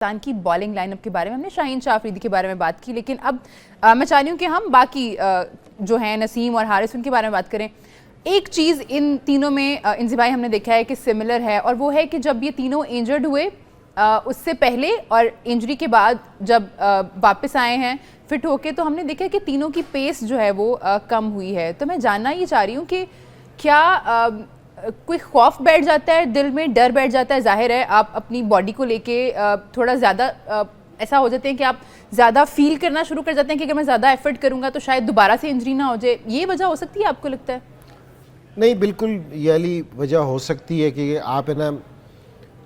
पाकिस्तान की bowling lineup के बारे में, हमने शाहीन शाह अफरीदी के बारे में बात की, लेकिन अब मैं चाह रही हूँ कि हम बाकी जो हैं नसीम और हारिस उनके बारे में बात करें। एक चीज़ इन तीनों में इंजी भाई हमने देखा है कि सिमिलर है, और वो है कि जब ये तीनों इंजर्ड हुए उससे पहले और इंजरी के बाद जब वापस आए हैं फिट होके, तो हमने देखा कि तीनों की पेस जो है वो कम हुई है। तो मैं जानना ये चाह रही हूँ कि क्या कोई खौफ बैठ जाता है दिल में, डर बैठ जाता है? जाहिर है आप अपनी बॉडी को लेके थोड़ा ज़्यादा ऐसा हो जाते हैं कि आप ज़्यादा फील करना शुरू कर जाते हैं कि अगर मैं ज़्यादा एफर्ट करूँगा तो शायद दोबारा से इंजरी ना हो जाए। ये वजह हो सकती है आपको लगता है? नहीं, बिल्कुल ये वाली वजह हो सकती है कि आप है ना,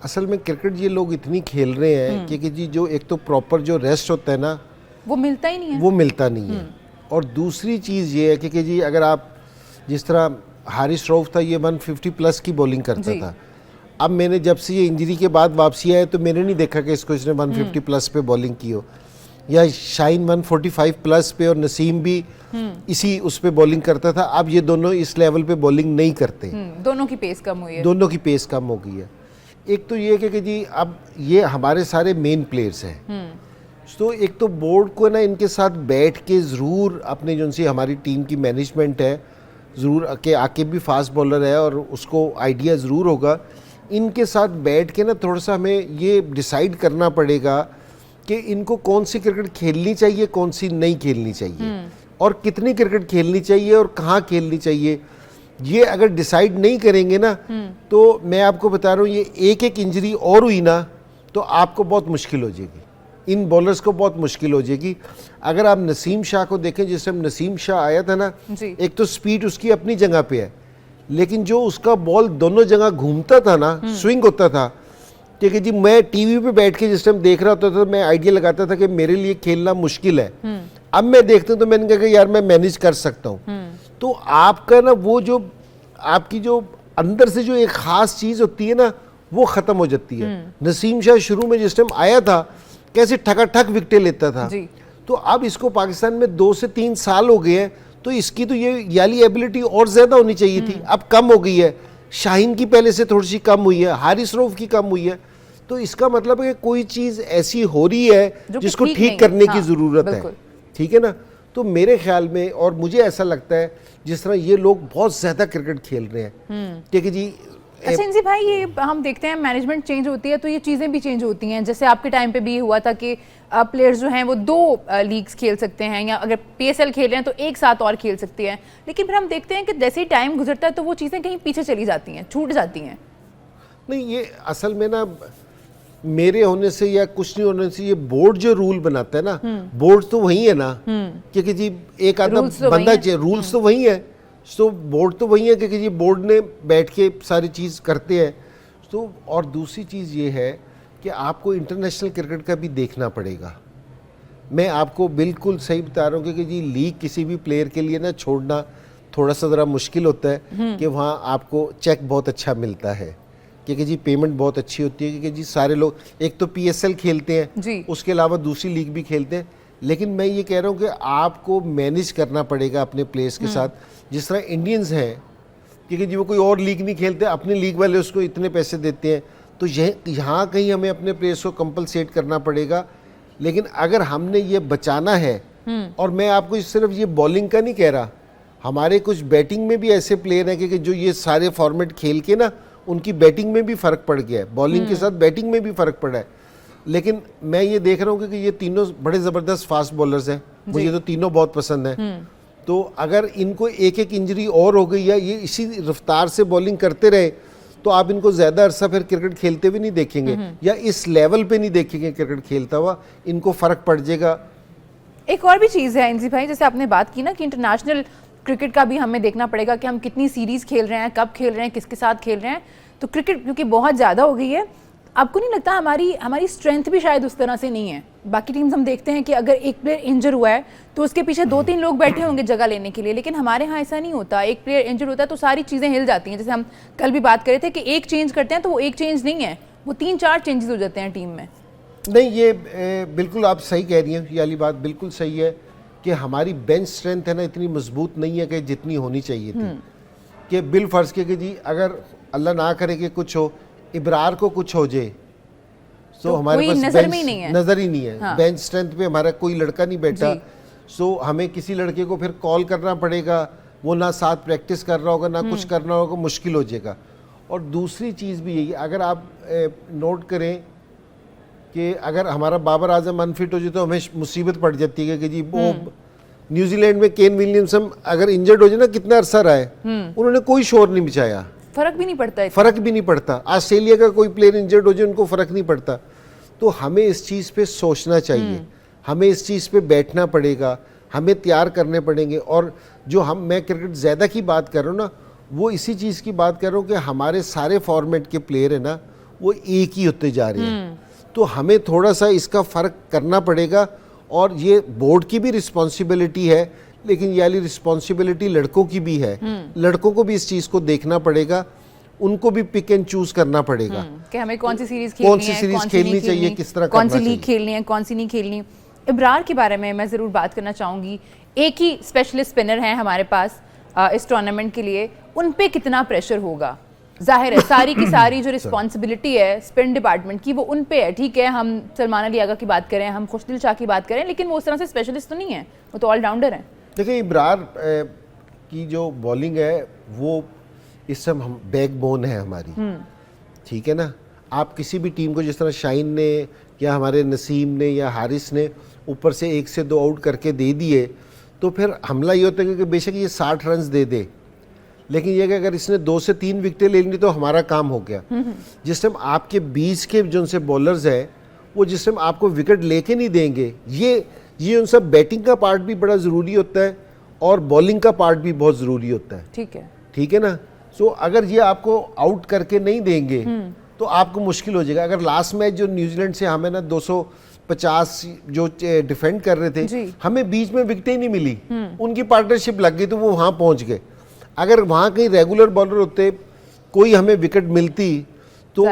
असल में क्रिकेट ये लोग इतनी खेल रहे हैं कि जी जो एक तो प्रॉपर जो रेस्ट होता है ना वो मिलता ही नहीं है, वो मिलता नहीं है। और दूसरी चीज़ ये है कि जी अगर आप जिस तरह हारिस रऊफ था, ये 150 प्लस की बॉलिंग करता था। अब मैंने जब से ये इंजरी के बाद वापसी आया तो मैंने नहीं देखा कि इसको इसने 150 प्लस पे बॉलिंग की हो, या शाहीन 145 प्लस पे और नसीम भी इसी उस पे बॉलिंग करता था। अब ये दोनों इस लेवल पे बॉलिंग नहीं करते, दोनों की पेस कम हुई है। दोनों की पेस कम हो गई है। एक तो ये कि जी अब ये हमारे सारे मेन प्लेयर्स हैं, तो एक तो बोर्ड को ना इनके साथ बैठ के ज़रूर अपने जो सी हमारी टीम की मैनेजमेंट है ज़रूर कि आकिब भी फास्ट बॉलर है और उसको आइडिया ज़रूर होगा, इनके साथ बैठ के ना थोड़ा सा हमें ये डिसाइड करना पड़ेगा कि इनको कौन सी क्रिकेट खेलनी चाहिए, कौन सी नहीं खेलनी चाहिए, और कितनी क्रिकेट खेलनी चाहिए और कहाँ खेलनी चाहिए। ये अगर डिसाइड नहीं करेंगे ना तो मैं आपको बता रहा हूँ, ये एक एक इंजरी और हुई ना तो आपको बहुत मुश्किल हो जाएगी, इन बॉलर्स को बहुत मुश्किल हो जाएगी। अगर आप नसीम शाह को देखें, जिस टाइम नसीम शाह आया था ना, एक तो स्पीड उसकी अपनी जगह पे है, लेकिन जो उसका बॉल दोनों जगह घूमता था ना, स्विंग होता था, ठीक है जी। मैं टीवी पे बैठ के जिस टाइम देख रहा होता था, मैं आइडिया लगाता था कि मेरे लिए खेलना मुश्किल है। अब मैं देखता हूँ तो मैंने कहा कि यार मैं मैनेज कर सकता हूँ। तो आपका ना वो जो आपकी जो अंदर से जो एक ख़ास चीज़ होती है ना, वो ख़त्म हो जाती है। नसीम शाह शुरू में जिस टाइम आया था कैसे ठकाठक विकेटें लेता था, तो अब इसको पाकिस्तान में 2 से 3 साल हो गए हैं, तो इसकी तो ये याली एबिलिटी और ज़्यादा होनी चाहिए थी, अब कम हो गई है। शाहीन की पहले से थोड़ी सी कम हुई है, हारिस रऊफ की कम हुई है। तो इसका मतलब है कि कोई चीज़ ऐसी हो रही है जिसको ठीक करने की ज़रूरत है, ठीक है ना। तो मेरे ख्याल में, और मुझे ऐसा लगता है जिस तरह ये लोग बहुत ज़्यादा क्रिकेट खेल रहे हैं, ठीक है जी। अच्छा इंजी भाई, ये हम देखते हैं मैनेजमेंट चेंज होती है तो ये चीज़ें भी चेंज होती हैं। जैसे आपके टाइम पे भी हुआ था कि प्लेयर्स जो हैं वो 2 लीग्स खेल सकते हैं, या अगर PSL खेल रहे हैं तो एक साथ और खेल सकते हैं, लेकिन फिर हम देखते हैं कि जैसे ही टाइम गुजरता है तो वो चीज़ें कहीं पीछे चली जाती हैं, छूट जाती हैं। नहीं, ये असल में ना मेरे होने से या कुछ नहीं होने से, ये बोर्ड जो रूल बनाता है ना, बोर्ड तो वही है ना, क्योंकि जी एक आधा बंदा चाहिए, रूल्स तो वही है, तो बोर्ड तो वही है क्योंकि जी बोर्ड ने बैठ के सारी चीज़ करते हैं। तो और दूसरी चीज़ ये है कि आपको इंटरनेशनल क्रिकेट का भी देखना पड़ेगा। मैं आपको बिल्कुल सही बता रहा हूँ क्योंकि जी लीग किसी भी प्लेयर के लिए ना छोड़ना थोड़ा सा ज़रा मुश्किल होता है, कि वहाँ आपको चेक बहुत अच्छा मिलता है, क्योंकि जी पेमेंट बहुत अच्छी होती है, क्योंकि जी सारे लोग एक तो PSL खेलते हैं, उसके अलावा दूसरी लीग भी खेलते हैं। लेकिन मैं ये कह रहा हूँ कि आपको मैनेज करना पड़ेगा अपने प्लेयर्स के साथ, जिस तरह इंडियंस हैं, क्योंकि जी वो कोई और लीग नहीं खेलते, अपनी लीग वाले उसको इतने पैसे देते हैं, तो यहाँ कहीं हमें अपने प्लेयर्स को कंपलसेट करना पड़ेगा। लेकिन अगर हमने ये बचाना है, और मैं आपको सिर्फ ये बॉलिंग का नहीं कह रहा, हमारे कुछ बैटिंग में भी ऐसे प्लेयर हैं कि जो ये सारे फॉर्मेट खेल के ना उनकी बैटिंग में भी फ़र्क पड़ गया है, बॉलिंग के साथ बैटिंग में भी फ़र्क पड़ा है। लेकिन मैं ये देख रहा हूँ कि ये तीनों बड़े ज़बरदस्त फास्ट बॉलर्स हैं, मुझे तो तीनों बहुत पसंद हैं। तो अगर इनको एक एक इंजरी और हो गई, या ये इसी रफ्तार से बॉलिंग करते रहे, तो आप इनको ज़्यादा अरसा फिर क्रिकेट खेलते हुए नहीं देखेंगे, या इस लेवल पे नहीं देखेंगे क्रिकेट खेलता हुआ, इनको फ़र्क पड़ जाएगा। एक और भी चीज़ है इंजी भाई, जैसे आपने बात की ना कि इंटरनेशनल क्रिकेट का भी हमें देखना पड़ेगा कि हम कितनी सीरीज़ खेल रहे हैं, कब खेल रहे हैं, किसके साथ खेल रहे हैं। तो क्रिकेट क्योंकि बहुत ज़्यादा हो गई है, आपको नहीं लगता हमारी स्ट्रेंथ भी शायद उस तरह से नहीं है? बाकी टीम्स हम देखते हैं कि अगर एक प्लेयर इंजर हुआ है तो उसके पीछे 2-3 लोग बैठे होंगे जगह लेने के लिए, लेकिन हमारे यहाँ ऐसा नहीं होता। एक प्लेयर इंजर होता है तो सारी चीज़ें हिल जाती हैं। जैसे हम कल भी बात कर रहे थे कि एक चेंज करते हैं तो वो एक चेंज नहीं है, वो 3-4 चेंजेस हो जाते हैं टीम में। नहीं, ये बिल्कुल आप सही कह रही हैं, ये वाली बात बिल्कुल सही है कि हमारी बेंच स्ट्रेंथ है ना इतनी मजबूत नहीं है कि जितनी होनी चाहिए थी। कि बिल फर्ज के जी अगर अल्लाह ना करे कि कुछ हो, इब्रार को कुछ हो जाए, तो हमारे कोई पास नजर में ही नहीं है। नजर ही नहीं है। हाँ। बेंच स्ट्रेंथ पे हमारा कोई लड़का नहीं बैठा, सो हमें किसी लड़के को फिर कॉल करना पड़ेगा, वो ना साथ प्रैक्टिस कर रहा होगा ना कुछ करना होगा, मुश्किल हो जाएगा। और दूसरी चीज़ भी यही, अगर आप नोट करें कि अगर हमारा बाबर आजम अनफिट हो जाए तो हमें मुसीबत पड़ जाती है कि जी वो न्यूजीलैंड में केन विलियमसन अगर इंजर्ड हो जाए ना, कितना अरसा रहा है, उन्होंने कोई शोर नहीं मचाया, फर्क भी नहीं पड़ता है। फर्क भी नहीं पड़ता। ऑस्ट्रेलिया का कोई प्लेयर इंजर्ड हो जाए उनको फर्क नहीं पड़ता। तो हमें इस चीज़ पे सोचना चाहिए, हमें इस चीज़ पे बैठना पड़ेगा, हमें तैयार करने पड़ेंगे। और जो मैं क्रिकेट ज़्यादा की बात कर रहा हूँ ना, वो इसी चीज़ की बात कर रहा हूँ कि हमारे सारे फॉर्मेट के प्लेयर है ना, वो एक ही होते जा रहे हैं। तो हमें थोड़ा सा इसका फ़र्क करना पड़ेगा। और ये बोर्ड की भी रिस्पॉन्सिबिलिटी है, लेकिन ये वाली रिस्पॉन्सिबिलिटी लड़कों की भी है। लड़कों को भी इस चीज़ को देखना पड़ेगा, उनको भी पिक एंड चूज करना पड़ेगा कि हमें कौन सी सीरीज कौन सी सीरीज खेलनी चाहिए, किस तरह कौन सी लीग खेलनी है, कौन सी नहीं खेलनी। इब्रार के बारे में मैं ज़रूर बात करना चाहूँगी। एक ही स्पेशलिस्ट स्पिनर हैं हमारे पास इस टूर्नामेंट के लिए, उन पे कितना प्रेशर होगा? जाहिर है सारी की सारी जो रिस्पॉन्सिबिलिटी है स्पिन डिपार्टमेंट की वो उन पे है। ठीक है, हम सलमान अली आगा की बात करें, हम खुशदिल शाह की बात करें, लेकिन वो उस तरह से स्पेशलिस्ट तो नहीं है, वो तो ऑलराउंडर हैं। देखिए, इब्रार की जो बॉलिंग है वो इस समय हम बैकबोन है हमारी, ठीक है ना। आप किसी भी टीम को जिस तरह शाहीन ने या हमारे नसीम ने या हारिस ने ऊपर से 1 से 2 आउट करके दे दिए, तो फिर हमला ये होता है कि बेशक ये 60 रन दे दे, लेकिन ये कि अगर इसने 2 से 3 विकेटें ले ली तो हमारा काम हो गया। जिस टाइम आपके 20 के जो उनसे बॉलर्स है, वो जिस टाइम आपको विकेट लेके नहीं देंगे, ये उन सब बैटिंग का पार्ट भी बड़ा ज़रूरी होता है और बॉलिंग का पार्ट भी बहुत ज़रूरी होता है। ठीक है ना। सो अगर ये आपको आउट करके नहीं देंगे तो आपको मुश्किल हो जाएगा। अगर लास्ट मैच जो न्यूजीलैंड से हमें ना 250 जो डिफेंड कर रहे थे, हमें बीच में विकेटें ही नहीं मिली, उनकी पार्टनरशिप लग गई तो वो वहाँ पहुँच गए। अगर वहाँ कहीं रेगुलर बॉलर होते, कोई हमें विकेट मिलती तो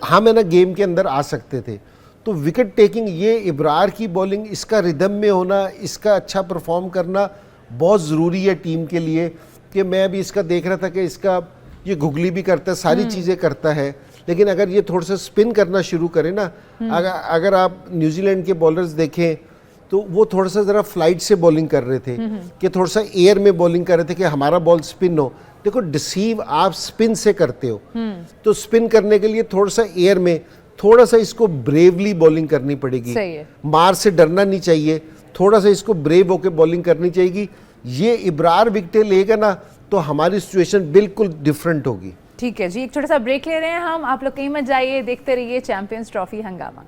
हम है ना गेम के अंदर आ सकते थे। तो विकेट टेकिंग, ये इब्रार की बॉलिंग, इसका रिदम में होना, इसका अच्छा परफॉर्म करना बहुत ज़रूरी है टीम के लिए। कि मैं अभी इसका देख रहा था कि इसका ये घुगली भी करता है, सारी चीज़ें करता है, लेकिन अगर ये थोड़ा सा स्पिन करना शुरू करे ना, अगर आप न्यूजीलैंड के बॉलर्स देखें तो वो थोड़ा सा ज़रा फ्लाइट से बॉलिंग कर रहे थे, कि थोड़ा सा एयर में बॉलिंग कर रहे थे कि हमारा बॉल स्पिन हो। देखो, डिसीव आप स्पिन से करते हो, तो स्पिन करने के लिए थोड़ा सा एयर में थोड़ा सा इसको ब्रेवली बॉलिंग करनी पड़ेगी। मार से डरना नहीं चाहिए, थोड़ा सा इसको ब्रेव होकर बॉलिंग करनी चाहिए। ये इब्रार विकेटें लेगा ना तो हमारी सिचुएशन बिल्कुल डिफरेंट होगी। ठीक है जी, एक छोटा सा ब्रेक ले रहे हैं हम, आप लोग कहीं मत जाइए, देखते रहिए चैंपियंस ट्रॉफी हंगामा।